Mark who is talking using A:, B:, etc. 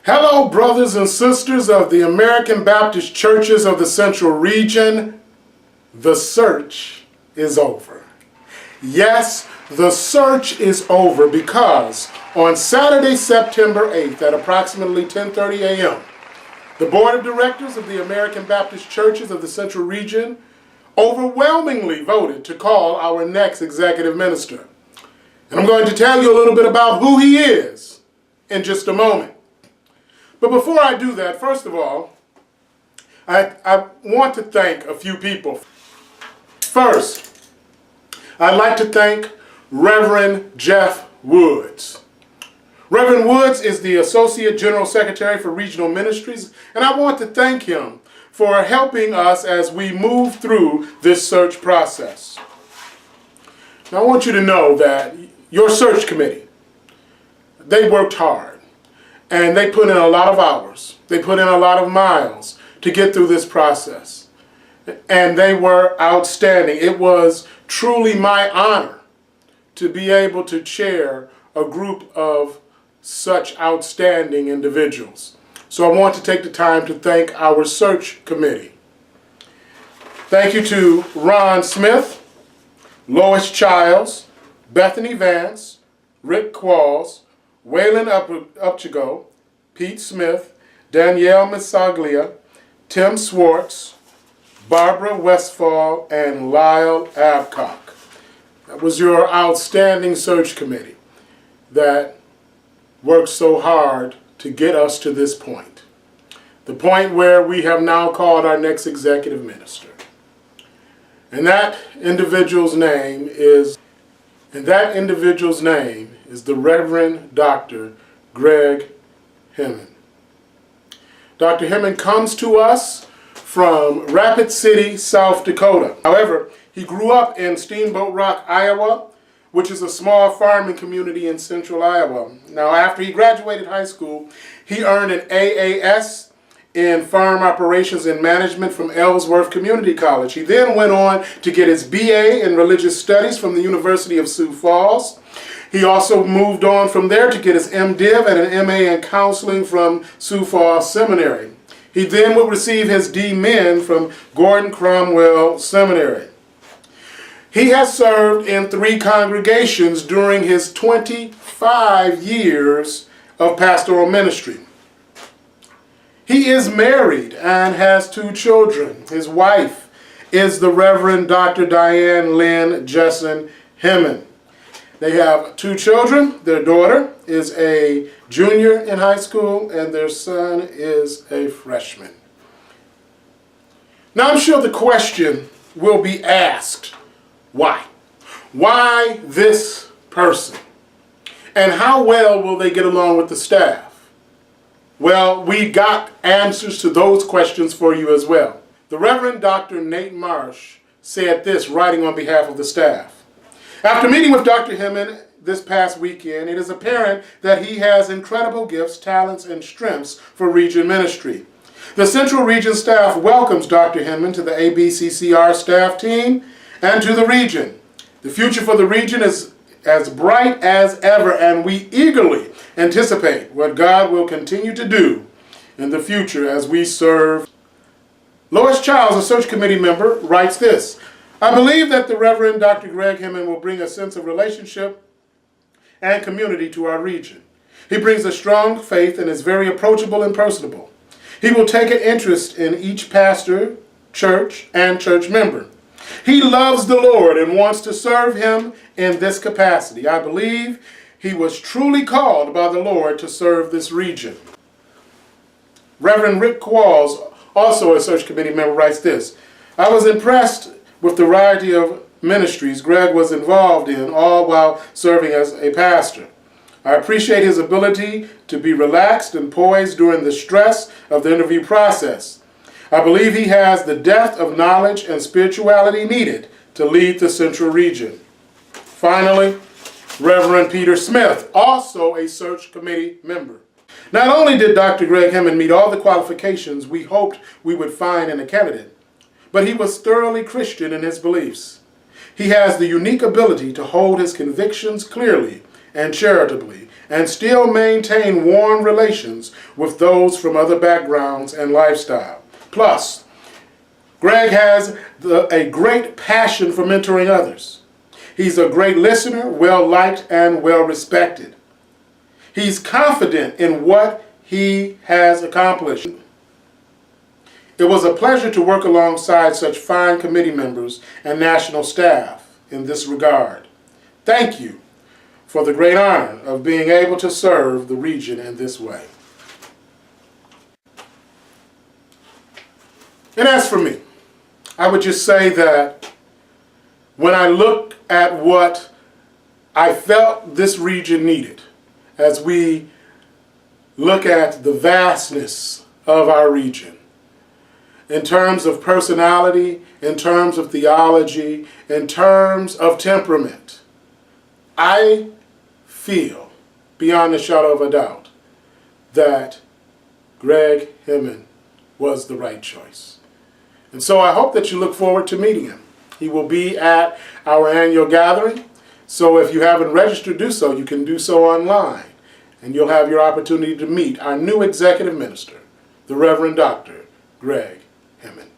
A: Hello, brothers and sisters of the American Baptist Churches of the Central Region. The search is over. Yes, the search is over because on Saturday, September 8th at approximately 10:30 a.m., the Board of Directors of the American Baptist Churches of the Central Region overwhelmingly voted to call our next executive minister. And I'm going to tell you a little bit about who he is in just a moment. But before I do that, first of all, I want to thank a few people. First, I'd like to thank Reverend Jeff Woods. Reverend Woods is the Associate General Secretary for Regional Ministries, and I want to thank him for helping us as we move through this search process. Now, I want you to know that your search committee, they worked hard. And they put in a lot of hours. They put in a lot of miles to get through this process. And they were outstanding. It was truly my honor to be able to chair a group of such outstanding individuals. So I want to take the time to thank our search committee. Thank you to Ron Smith, Lois Childs, Bethany Vance, Rick Qualls, Waylon Upchigo, Pete Smith, Danielle Misaglia, Tim Swartz, Barbara Westfall, and Lyle Abcock. That was your outstanding search committee that worked so hard to get us to this point. The point where we have now called our next executive minister. And that individual's name is the Reverend Dr. Greg Hemmon. Dr. Hemmon comes to us from Rapid City, South Dakota. However, he grew up in Steamboat Rock, Iowa, which is a small farming community in central Iowa. Now, after he graduated high school, he earned an AAS in Farm Operations and Management from Ellsworth Community College. He then went on to get his BA in Religious Studies from the University of Sioux Falls. He also moved on from there to get his MDiv and an MA in Counseling from Sioux Falls Seminary. He then would receive his D.Min from Gordon Cromwell Seminary. He has served in 3 congregations during his 25 years of pastoral ministry. He is married and has 2 children. His wife is the Reverend Dr. Diane Lynn Jessen Hemmon. They have 2 children. Their daughter is a junior in high school, and their son is a freshman. Now, I'm sure the question will be asked, why? Why this person? And how well will they get along with the staff? Well, we got answers to those questions for you as well. The Reverend Dr. Nate Marsh said this, writing on behalf of the staff. After meeting with Dr. Hemmon this past weekend, it is apparent that he has incredible gifts, talents, and strengths for region ministry. The Central Region staff welcomes Dr. Hemmon to the ABCCR staff team and to the region. The future for the region is as bright as ever, and we eagerly anticipate what God will continue to do in the future as we serve. Lois Childs, a search committee member, writes this. I believe that the Reverend Dr. Greg Hemmon will bring a sense of relationship and community to our region. He brings a strong faith and is very approachable and personable. He will take an interest in each pastor, church, and church member. He loves the Lord and wants to serve him in this capacity. I believe he was truly called by the Lord to serve this region. Reverend Rick Qualls, also a search committee member, writes this. I was impressed with the variety of ministries Greg was involved in, all while serving as a pastor. I appreciate his ability to be relaxed and poised during the stress of the interview process. I believe he has the depth of knowledge and spirituality needed to lead the Central Region. Finally, Reverend Peter Smith, also a search committee member. Not only did Dr. Greg Hemmon meet all the qualifications we hoped we would find in a candidate, but he was thoroughly Christian in his beliefs. He has the unique ability to hold his convictions clearly and charitably, and still maintain warm relations with those from other backgrounds and lifestyle. Plus, Greg has a great passion for mentoring others. He's a great listener, well-liked and well-respected. He's confident in what he has accomplished. It was a pleasure to work alongside such fine committee members and national staff in this regard. Thank you for the great honor of being able to serve the region in this way. And as for me, I would just say that when I look at what I felt this region needed, as we look at the vastness of our region, in terms of personality, in terms of theology, in terms of temperament, I feel, beyond a shadow of a doubt, that Greg Hemmon was the right choice. And so I hope that you look forward to meeting him. He will be at our annual gathering, so if you haven't registered, do so. You can do so online, and you'll have your opportunity to meet our new executive minister, the Reverend Dr. Greg Hemmon.